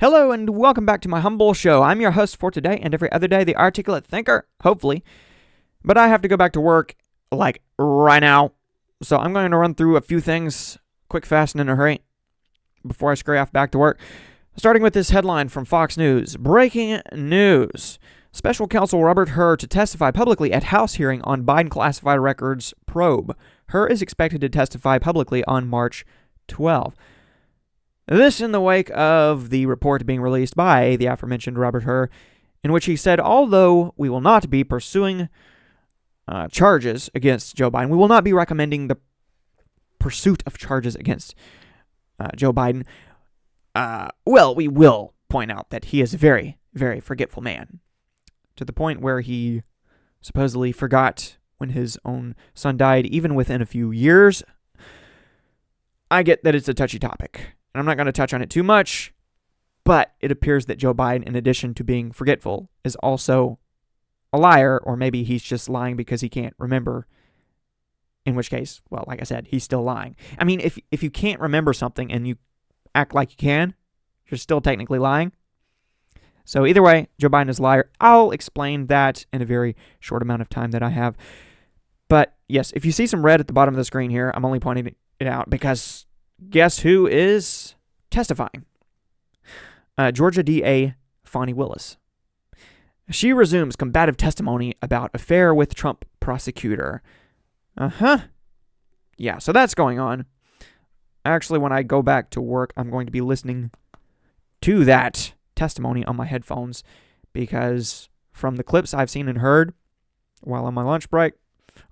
Hello and welcome back to my humble show. I'm your host for today and every other day, the articulate thinker, hopefully. But I have to go back to work, like, right now. So I'm going to run through a few things, quick, fast, and in a hurry, before I scurry off back to work. Starting with this headline from Fox News. Breaking news. Special Counsel Robert Hur to testify publicly at House hearing on Biden classified records probe. Hur is expected to testify publicly on March 12. This in the wake of the report being released by the aforementioned Robert Hur, in which he said, although we will not be pursuing charges against Joe Biden, we will not be recommending the pursuit of charges against Joe Biden. We will point out that he is a very, very forgetful man, to the point where he supposedly forgot when his own son died, even within a few years. I get that it's a touchy topic, and I'm not going to touch on it too much, but it appears that Joe Biden, in addition to being forgetful, is also a liar, or maybe he's just lying because he can't remember, in which case, well, like I said, he's still lying. I mean, if you can't remember something and you act like you can, you're still technically lying. So either way, Joe Biden is a liar. I'll explain that in a very short amount of time that I have. But yes, if you see some red at the bottom of the screen here, I'm only pointing it out because guess who is testifying? Georgia DA Fani Willis. She resumes combative testimony about affair with Trump prosecutor. Yeah, so that's going on. Actually, when I go back to work, I'm going to be listening to that testimony on my headphones, because from the clips I've seen and heard while on my lunch break,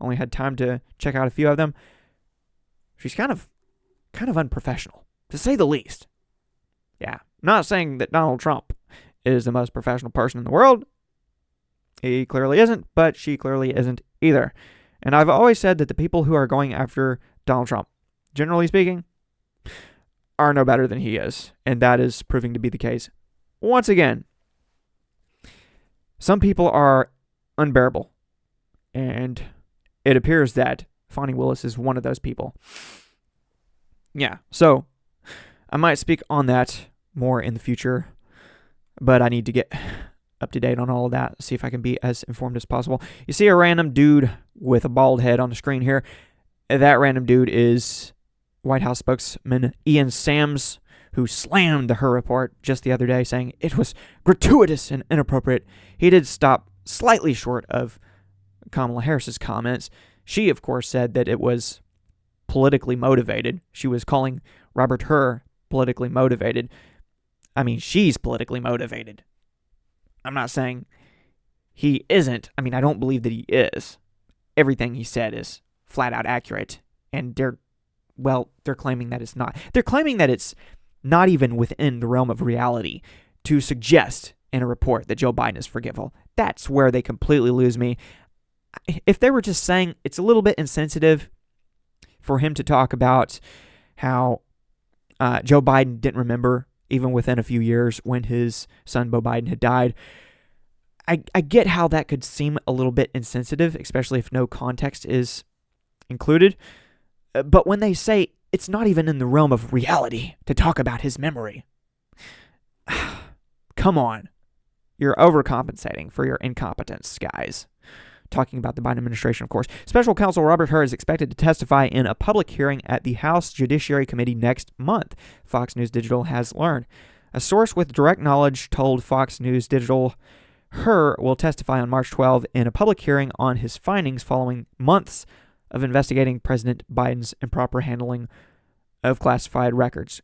only had time to check out a few of them, she's kind of unprofessional, to say the least. Yeah, not saying that Donald Trump is the most professional person in the world. He clearly isn't, but she clearly isn't either. And I've always said that the people who are going after Donald Trump, generally speaking, are no better than he is. And that is proving to be the case. Once again, some people are unbearable. And it appears that Fani Willis is one of those people. Yeah, so I might speak on that more in the future, but I need to get up to date on all of that, see if I can be as informed as possible. You see a random dude with a bald head on the screen here. That random dude is White House spokesman Ian Sams, who slammed the Hur report just the other day, saying it was gratuitous and inappropriate. He did stop slightly short of Kamala Harris's comments. She, of course, said that it was politically motivated. She was calling Robert Hur politically motivated. I mean, she's politically motivated. I'm not saying he isn't. I mean, I don't believe that he is. Everything he said is flat out accurate. And they're claiming that it's not. They're claiming that it's not even within the realm of reality to suggest in a report that Joe Biden is forgetful. That's where they completely lose me. If they were just saying it's a little bit insensitive for him to talk about how Joe Biden didn't remember even within a few years when his son Beau Biden had died, I get how that could seem a little bit insensitive, especially if no context is included. But when they say it's not even in the realm of reality to talk about his memory, come on. You're overcompensating for your incompetence, guys. Talking about the Biden administration, of course. Special Counsel Robert Hur is expected to testify in a public hearing at the House Judiciary Committee next month, Fox News Digital has learned. A source with direct knowledge told Fox News Digital Hur will testify on March 12 in a public hearing on his findings following months of investigating President Biden's improper handling of classified records.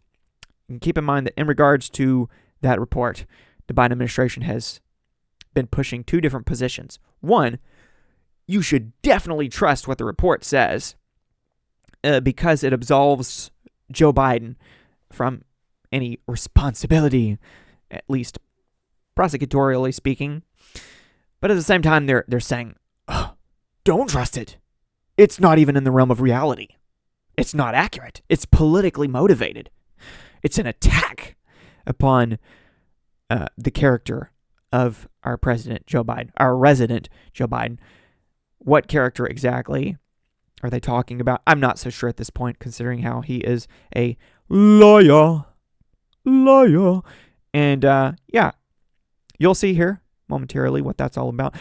And keep in mind that in regards to that report, the Biden administration has been pushing two different positions. One, you should definitely trust what the report says because it absolves Joe Biden from any responsibility, at least prosecutorially speaking. But at the same time, they're saying, oh, don't trust it. It's not even in the realm of reality. It's not accurate. It's politically motivated. It's an attack upon the character of our president, Joe Biden, our resident, Joe Biden. What character exactly are they talking about? I'm not so sure at this point, considering how he is a liar. And yeah, you'll see here momentarily what that's all about.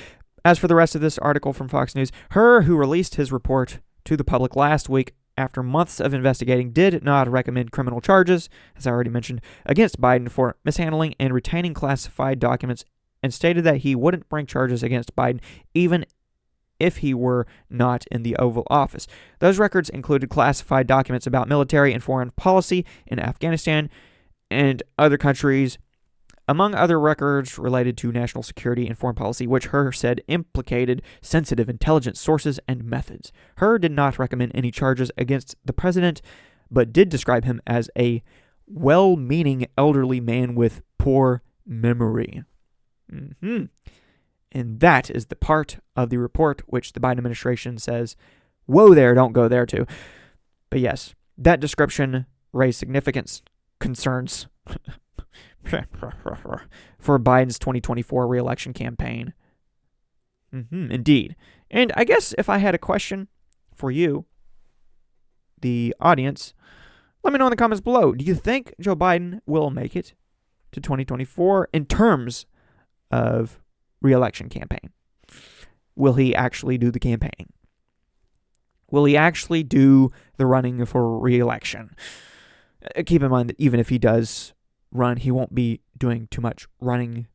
As for the rest of this article from Fox News, Hur, who released his report to the public last week after months of investigating, did not recommend criminal charges, as I already mentioned, against Biden for mishandling and retaining classified documents, and stated that he wouldn't bring charges against Biden even if he were not in the Oval Office. Those records included classified documents about military and foreign policy in Afghanistan and other countries, among other records related to national security and foreign policy, which Hur said implicated sensitive intelligence sources and methods. Hur did not recommend any charges against the president, but did describe him as a well-meaning elderly man with poor memory. And that is the part of the report which the Biden administration says, whoa there, don't go there to. But yes, that description raised significant concerns for Biden's 2024 re-election campaign. Indeed. And I guess if I had a question for you, the audience, let me know in the comments below. Do you think Joe Biden will make it to 2024 in terms of re-election campaign? Will he actually do the campaigning? Will he actually do the running for re-election? Keep in mind that even if he does run, he won't be doing too much running.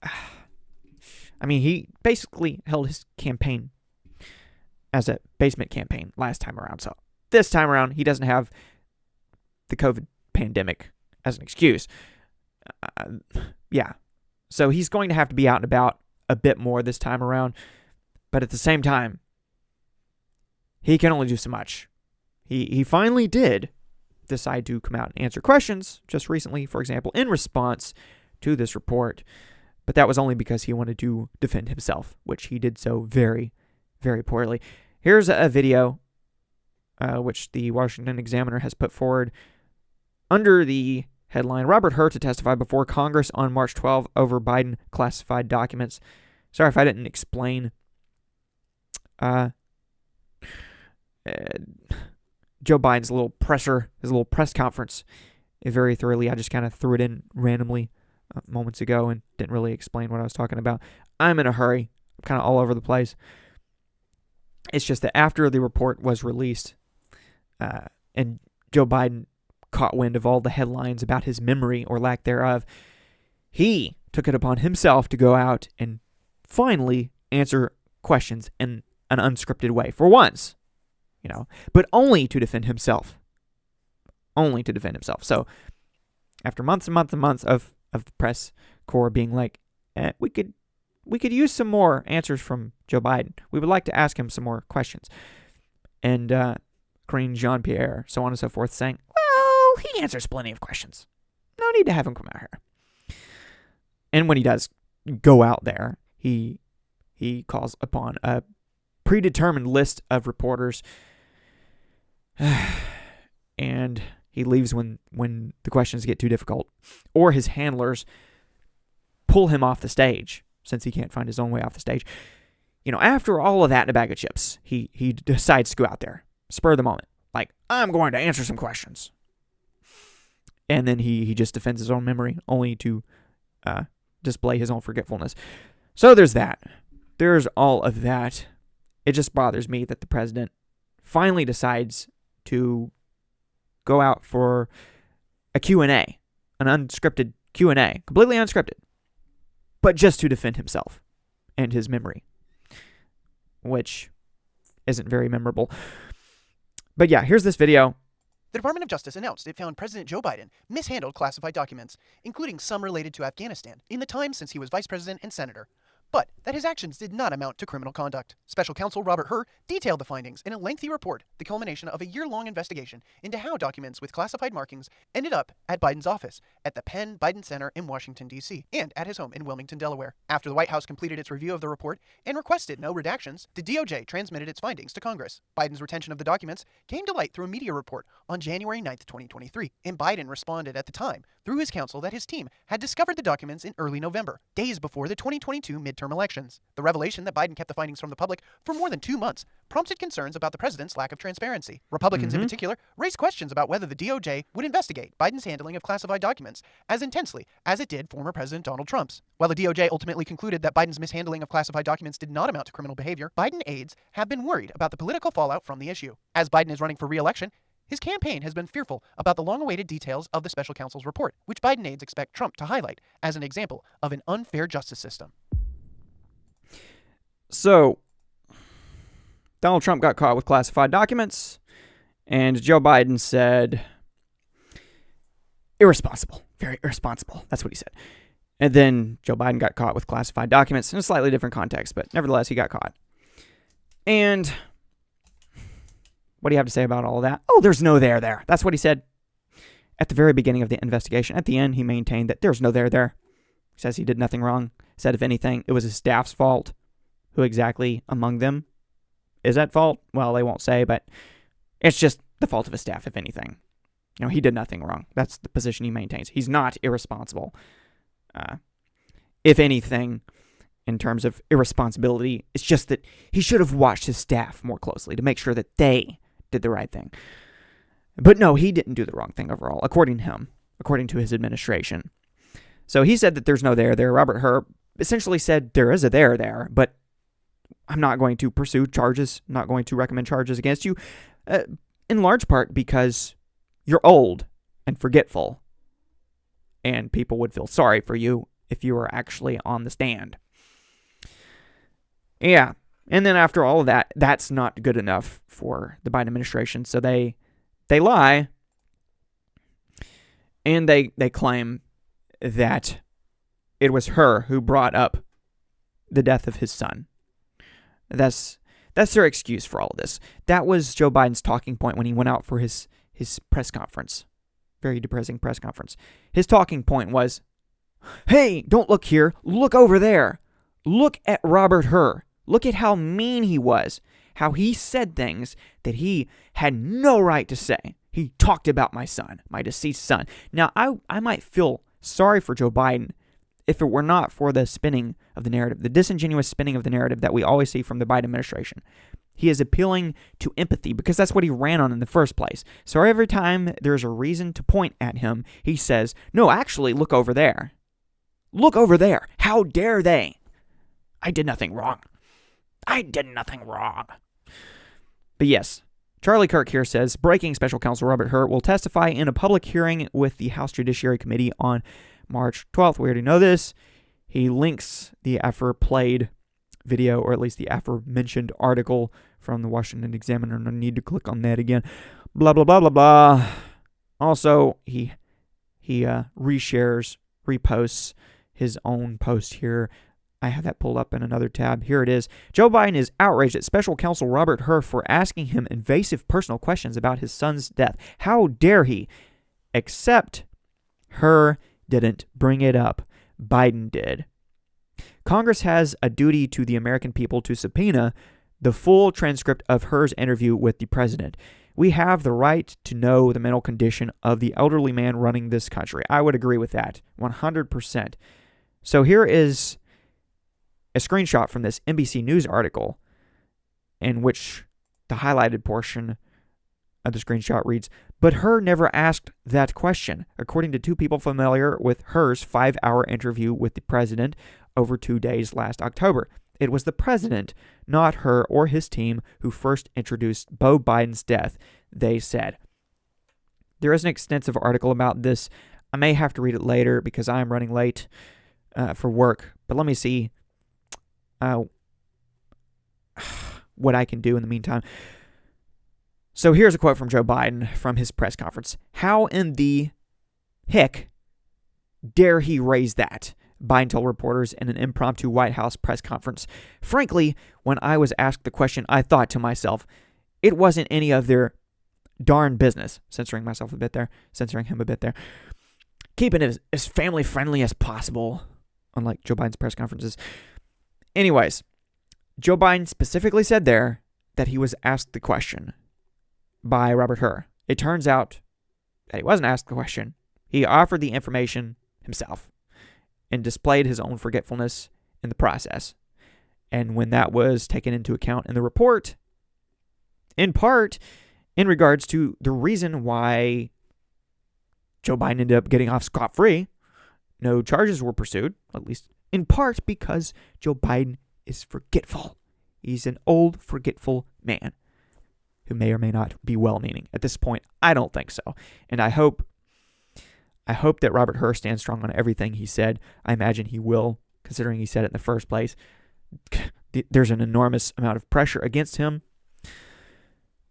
I mean, he basically held his campaign as a basement campaign last time around. So this time around, he doesn't have the COVID pandemic as an excuse. Yeah. So he's going to have to be out and about a bit more this time around. But at the same time, he can only do so much. He finally did decide to come out and answer questions just recently, for example, in response to this report. But that was only because he wanted to defend himself, which he did so very, very poorly. Here's a video which the Washington Examiner has put forward under the headline, Robert Hur to testify before Congress on March 12 over Biden classified documents. Sorry if I didn't explain Joe Biden's his little press conference very thoroughly. I just kind of threw it in randomly moments ago and didn't really explain what I was talking about. I'm in a hurry. I'm kind of all over the place. It's just that after the report was released and Joe Biden caught wind of all the headlines about his memory or lack thereof, he took it upon himself to go out and finally answer questions in an unscripted way for once. But only to defend himself. Only to defend himself. So, after months and months and months of the press corps being like, we could use some more answers from Joe Biden. We would like to ask him some more questions. And Karine Jean-Pierre, so on and so forth, saying, well, he answers plenty of questions. No need to have him come out here. And when he does go out there, he calls upon a predetermined list of reporters. And he leaves when the questions get too difficult, or his handlers pull him off the stage since he can't find his own way off the stage. After all of that in a bag of chips, he decides to go out there, spur of the moment, like, I'm going to answer some questions. And then he just defends his own memory, only to display his own forgetfulness. So there's that. There's all of that. It just bothers me that the president finally decides to go out for a Q&A, an unscripted Q&A, completely unscripted, but just to defend himself and his memory, which isn't very memorable. But yeah, here's this video. The Department of Justice announced it found President Joe Biden mishandled classified documents, including some related to Afghanistan, in the time since he was vice president and senator, but that his actions did not amount to criminal conduct. Special counsel Robert Hur detailed the findings in a lengthy report, the culmination of a year-long investigation into how documents with classified markings ended up at Biden's office at the Penn Biden Center in Washington, D.C., and at his home in Wilmington, Delaware. After the White House completed its review of the report and requested no redactions, the DOJ transmitted its findings to Congress. Biden's retention of the documents came to light through a media report on January 9, 2023, and Biden responded at the time through his counsel that his team had discovered the documents in early November, days before the 2022 midterm midterm elections. The revelation that Biden kept the findings from the public for more than 2 months prompted concerns about the president's lack of transparency. Republicans in particular raised questions about whether the DOJ would investigate Biden's handling of classified documents as intensely as it did former President Donald Trump's. While the DOJ ultimately concluded that Biden's mishandling of classified documents did not amount to criminal behavior, Biden aides have been worried about the political fallout from the issue. As Biden is running for re-election, his campaign has been fearful about the long-awaited details of the special counsel's report, which Biden aides expect Trump to highlight as an example of an unfair justice system. So, Donald Trump got caught with classified documents, and Joe Biden said, irresponsible, very irresponsible. That's what he said. And then Joe Biden got caught with classified documents in a slightly different context, but nevertheless, he got caught. And what do you have to say about all of that? Oh, there's no there. That's what he said at the very beginning of the investigation. At the end, he maintained that there's no there. He says he did nothing wrong. Said, if anything, it was his staff's fault. Who exactly among them is at fault? Well, they won't say, but it's just the fault of his staff, if anything. You know, he did nothing wrong. That's the position he maintains. He's not irresponsible. If anything, in terms of irresponsibility, it's just that he should have watched his staff more closely to make sure that they did the right thing. But no, he didn't do the wrong thing overall, according to him, according to his administration. So he said that there's no there. Robert Hur essentially said there is a there, but I'm not going to pursue charges, not going to recommend charges against you, in large part because you're old and forgetful, and people would feel sorry for you if you were actually on the stand. Yeah. And then after all of that, that's not good enough for the Biden administration. So they lie, and they claim that it was her who brought up the death of his son. That's their excuse for all of this. That was Joe Biden's talking point when he went out for his press conference. Very depressing press conference. His talking point was, hey, don't look here. Look over there. Look at Robert Hur. Look at how mean he was, how he said things that he had no right to say. He talked about my son, my deceased son. Now, I might feel sorry for Joe Biden if it were not for the spinning of the narrative, the disingenuous spinning of the narrative that we always see from the Biden administration. He is appealing to empathy because that's what he ran on in the first place. So every time there's a reason to point at him, he says, no, actually, look over there. Look over there. How dare they? I did nothing wrong. But yes, Charlie Kirk here says, breaking, Special Counsel Robert Hur will testify in a public hearing with the House Judiciary Committee on March 12th. We already know this. He links the aforementioned video, or at least the aforementioned article from the Washington Examiner. No need to click on that again. Blah, blah, blah, blah, blah. Also, he reshares, reposts his own post here. I have that pulled up in another tab. Here it is. Joe Biden is outraged at Special Counsel Robert Hur for asking him invasive personal questions about his son's death. How dare he? Except Hur didn't bring it up. Biden did. Congress has a duty to the American people to subpoena the full transcript of Hur's interview with the president. We have the right to know the mental condition of the elderly man running this country. I would agree with that 100%. So here is a screenshot from this NBC News article in which the highlighted portion of the screenshot reads, but Hur never asked that question, according to two people familiar with Hur's 5-hour interview with the president over 2 days last October. It was the president, not Hur or his team, who first introduced Beau Biden's death, they said. There is an extensive article about this. I may have to read it later because I am running late for work, but let me see what I can do in the meantime. So here's a quote from Joe Biden from his press conference. How in the heck dare he raise that? Biden told reporters in an impromptu White House press conference. Frankly, when I was asked the question, I thought to myself, it wasn't any of their darn business. Censoring him a bit there. Keeping it as family friendly as possible, unlike Joe Biden's press conferences. Anyways, Joe Biden specifically said there that he was asked the question by Robert Hur. It turns out that he wasn't asked the question. He offered the information himself and displayed his own forgetfulness in the process. And when that was taken into account in the report, in part in regards to the reason why Joe Biden ended up getting off scot-free, no charges were pursued, at least in part because Joe Biden is forgetful. He's an old, forgetful man who may or may not be well-meaning. At this point, I don't think so. And I hope that Robert Hur stands strong on everything he said. I imagine he will, considering he said it in the first place. There's an enormous amount of pressure against him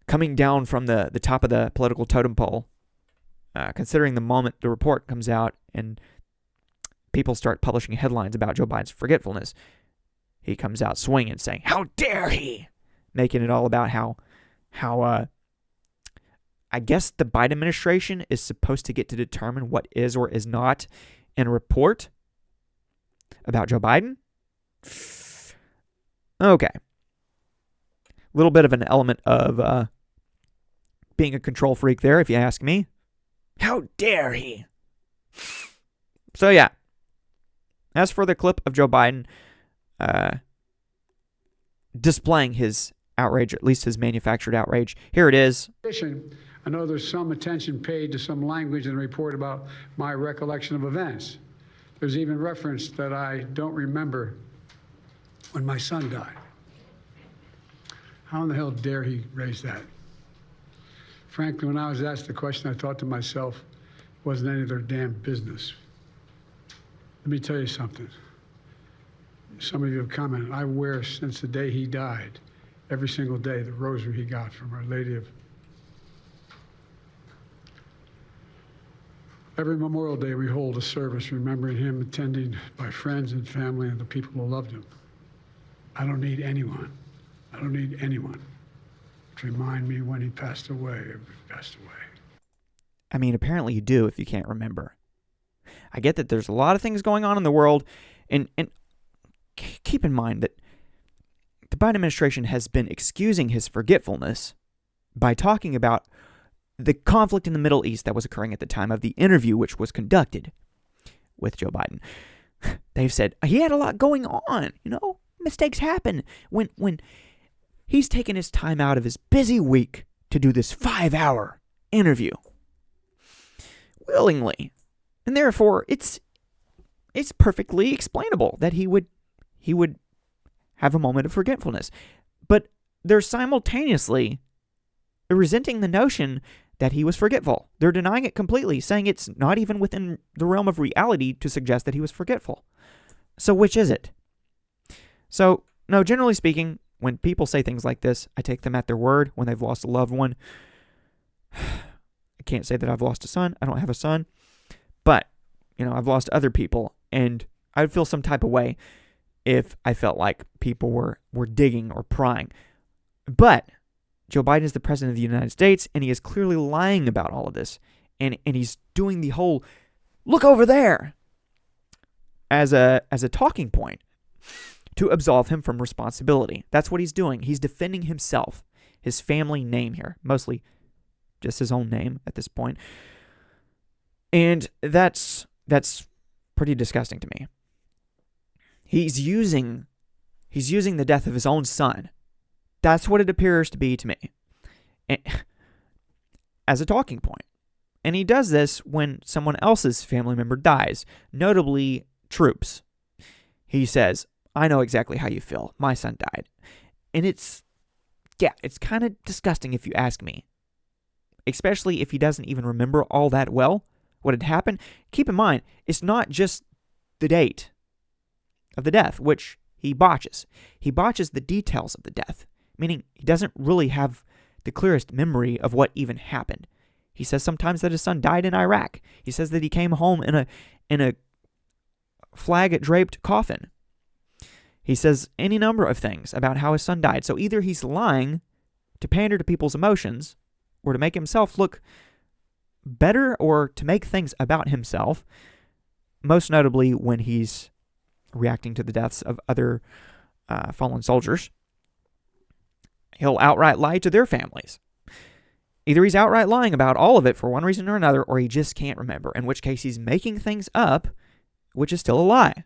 coming down from the top of the political totem pole, considering the moment the report comes out and people start publishing headlines about Joe Biden's forgetfulness. He comes out swinging, saying, "How dare he?" Making it all about how I guess the Biden administration is supposed to get to determine what is or is not in a report about Joe Biden. Okay. A little bit of an element of being a control freak there, if you ask me. How dare he? So yeah. As for the clip of Joe Biden displaying his outrage, at least his manufactured outrage, here it is. I know there's some attention paid to some language in the report about my recollection of events. There's even reference that I don't remember when my son died. How in the hell dare he raise that? Frankly, when I was asked the question, I thought to myself, it wasn't any of their damn business. Let me tell you something. Some of you have commented, I wear since the day he died, every single day, the rosary he got from Our Lady of... Every Memorial Day, we hold a service remembering him, attended by friends and family and the people who loved him. I don't need anyone to remind me when he passed away or passed away. I mean, apparently you do if you can't remember. I get that there's a lot of things going on in the world, and keep in mind that the Biden administration has been excusing his forgetfulness by talking about the conflict in the Middle East that was occurring at the time of the interview which was conducted with Joe Biden. They've said he had a lot going on, mistakes happen when he's taken his time out of his busy week to do this 5-hour interview willingly. And therefore, it's perfectly explainable that he would have a moment of forgetfulness. But they're simultaneously resenting the notion that he was forgetful. They're denying it completely, saying it's not even within the realm of reality to suggest that he was forgetful. So which is it? So, no, generally speaking, when people say things like this, I take them at their word when they've lost a loved one. I can't say that I've lost a son. I don't have a son. But, I've lost other people, and I would feel some type of way if I felt like people were digging or prying. But Joe Biden is the president of the United States, and he is clearly lying about all of this. And he's doing the whole, look over there, as a talking point to absolve him from responsibility. That's what he's doing. He's defending himself, his family name here, mostly just his own name at this point. And that's pretty disgusting to me. He's using the death of his own son. That's what it appears to be to me, as a talking point. And he does this when someone else's family member dies, notably troops. He says, I know exactly how you feel. My son died. And it's kind of disgusting if you ask me. Especially if he doesn't even remember all that well what had happened. Keep in mind, it's not just the date of the death, which he botches. He botches the details of the death, meaning he doesn't really have the clearest memory of what even happened. He says sometimes that his son died in Iraq. He says that he came home in a flag-draped coffin. He says any number of things about how his son died. So either he's lying to pander to people's emotions or to make himself look better or to make things about himself, most notably when he's reacting to the deaths of other fallen soldiers. He'll outright lie to their families. Either he's outright lying about all of it for one reason or another, or he just can't remember, in which case he's making things up, which is still a lie.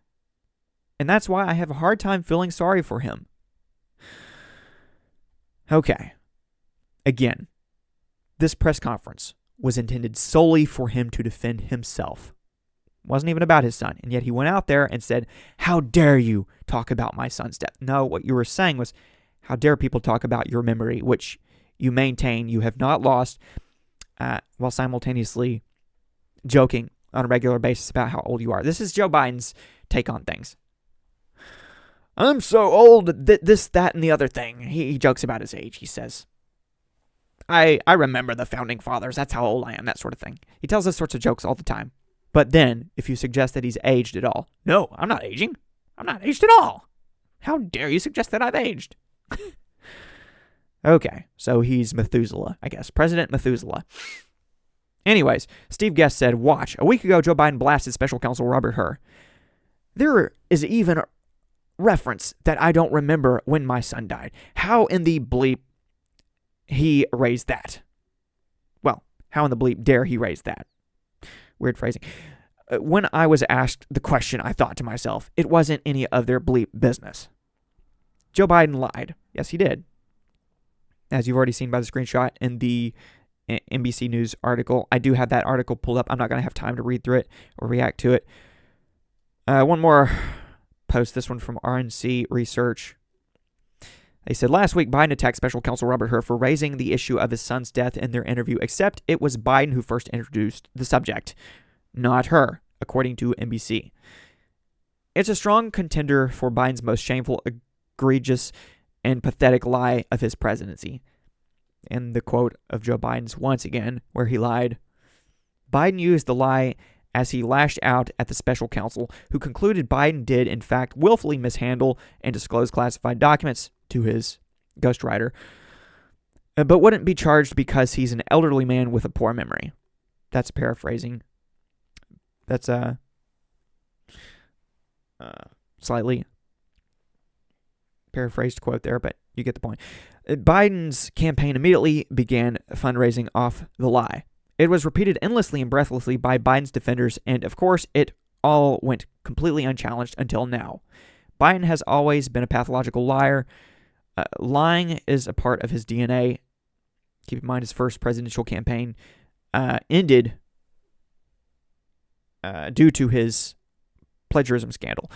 And that's why I have a hard time feeling sorry for him. Okay. Again, this press conference was intended solely for him to defend himself. It wasn't even about his son. And yet he went out there and said, "How dare you talk about my son's death?" No, what you were saying was, how dare people talk about your memory, which you maintain you have not lost, while simultaneously joking on a regular basis about how old you are. This is Joe Biden's take on things. "I'm so old, this, that, and the other thing." He jokes about his age. He says, I remember the founding fathers. That's how old I am, that sort of thing. He tells those sorts of jokes all the time. But then, if you suggest that he's aged at all, "No, I'm not aging. I'm not aged at all. How dare you suggest that I've aged?" Okay, so he's Methuselah, I guess. President Methuselah. Anyways, Steve Guest said, "Watch. A week ago, Joe Biden blasted Special Counsel Robert Hur. There is even a reference that I don't remember when my son died. How in the bleep he raised that? Well, how in the bleep dare he raise that?" Weird phrasing. When I was asked the question, I thought to myself, it wasn't any of their bleep business. Joe Biden lied. Yes, he did. As you've already seen by the screenshot in the NBC News article. I do have that article pulled up. I'm not going to have time to read through it or react to it. One more post, this one from RNC Research. They said, "Last week, Biden attacked Special Counsel Robert Hur for raising the issue of his son's death in their interview, except it was Biden who first introduced the subject, not Hur, according to NBC. It's a strong contender for Biden's most shameful, egregious, and pathetic lie of his presidency." And the quote of Joe Biden's once again, where he lied. Biden used the lie as he lashed out at the special counsel, who concluded Biden did, in fact, willfully mishandle and disclose classified documents to his ghostwriter, but wouldn't be charged because he's an elderly man with a poor memory. That's paraphrasing. That's a slightly paraphrased quote there, but you get the point. Biden's campaign immediately began fundraising off the lie. It was repeated endlessly and breathlessly by Biden's defenders, and of course, it all went completely unchallenged until now. Biden has always been a pathological liar. Lying is a part of his DNA. Keep in mind, his first presidential campaign ended due to his plagiarism scandal.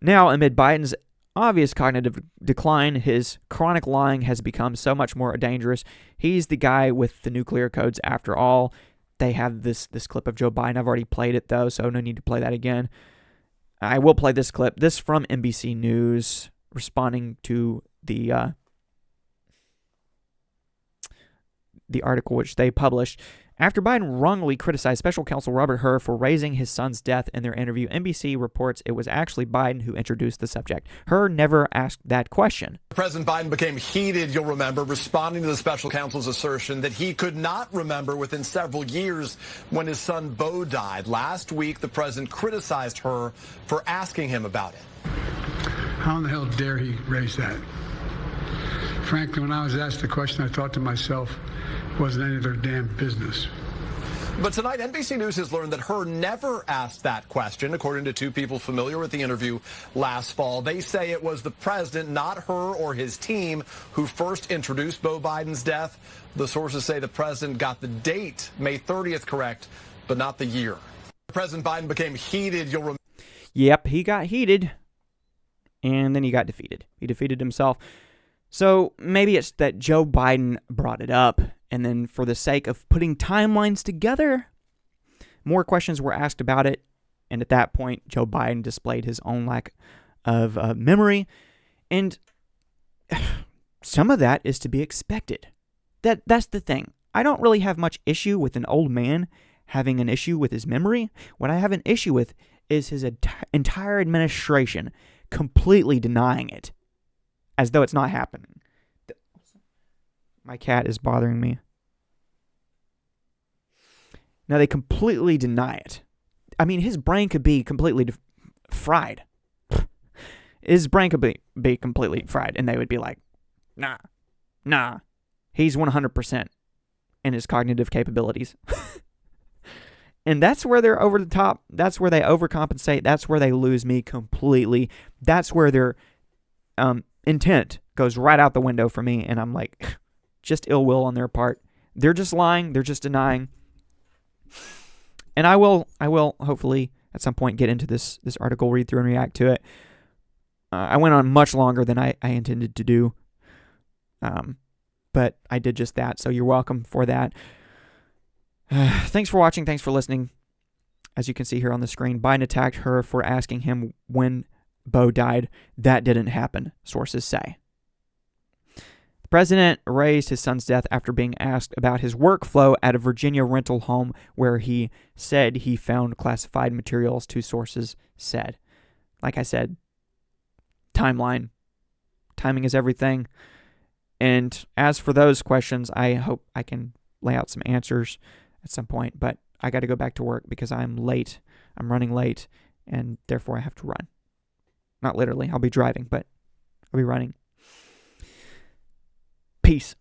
Now, amid Biden's obvious cognitive decline, his chronic lying has become so much more dangerous. He's the guy with the nuclear codes after all. They have this clip of Joe Biden. I've already played it, though, so no need to play that again. I will play this clip. This from NBC News, responding to the article which they published. After Biden wrongly criticized Special Counsel Robert Hur for raising his son's death in their interview, NBC reports it was actually Biden who introduced the subject. Hur never asked that question. President Biden became heated, you'll remember, responding to the special counsel's assertion that he could not remember within several years when his son Beau died. Last week, the president criticized Hur for asking him about it. How in the hell dare he raise that? Frankly, when I was asked the question, I thought to myself, it wasn't any of their damn business. But tonight, NBC News has learned that Hur never asked that question, according to two people familiar with the interview last fall. They say it was the president, not Hur or his team, who first introduced Beau Biden's death. The sources say the president got the date, May 30th, correct, but not the year. President Biden became heated. You'll remember. Yep, he got heated, and then he got defeated. He defeated himself. So maybe it's that Joe Biden brought it up, and then for the sake of putting timelines together, more questions were asked about it, and at that point, Joe Biden displayed his own lack of memory, and some of that is to be expected. That's the thing. I don't really have much issue with an old man having an issue with his memory. What I have an issue with is his entire administration completely denying it, as though it's not happening. My cat is bothering me. Now, they completely deny it. I mean, his brain could be completely fried. His brain could be completely fried, and they would be like, nah. He's 100% in his cognitive capabilities. And that's where they're over the top. That's where they overcompensate. That's where they lose me completely. That's where their intent goes right out the window for me. And I'm like, just ill will on their part. They're just lying. They're just denying. And I will hopefully at some point get into this article, read through and react to it. I went on much longer than I intended to do. But I did just that. So you're welcome for that. Thanks for watching. Thanks for listening. As you can see here on the screen, Biden attacked Hur for asking him when Beau died. That didn't happen, sources say. The president raised his son's death after being asked about his workflow at a Virginia rental home where he said he found classified materials, two sources said. Like I said, timeline. Timing is everything. And as for those questions, I hope I can lay out some answers at some point, but I got to go back to work because I'm late. I'm running late, and therefore I have to run. Not literally, I'll be driving, but I'll be running. Peace.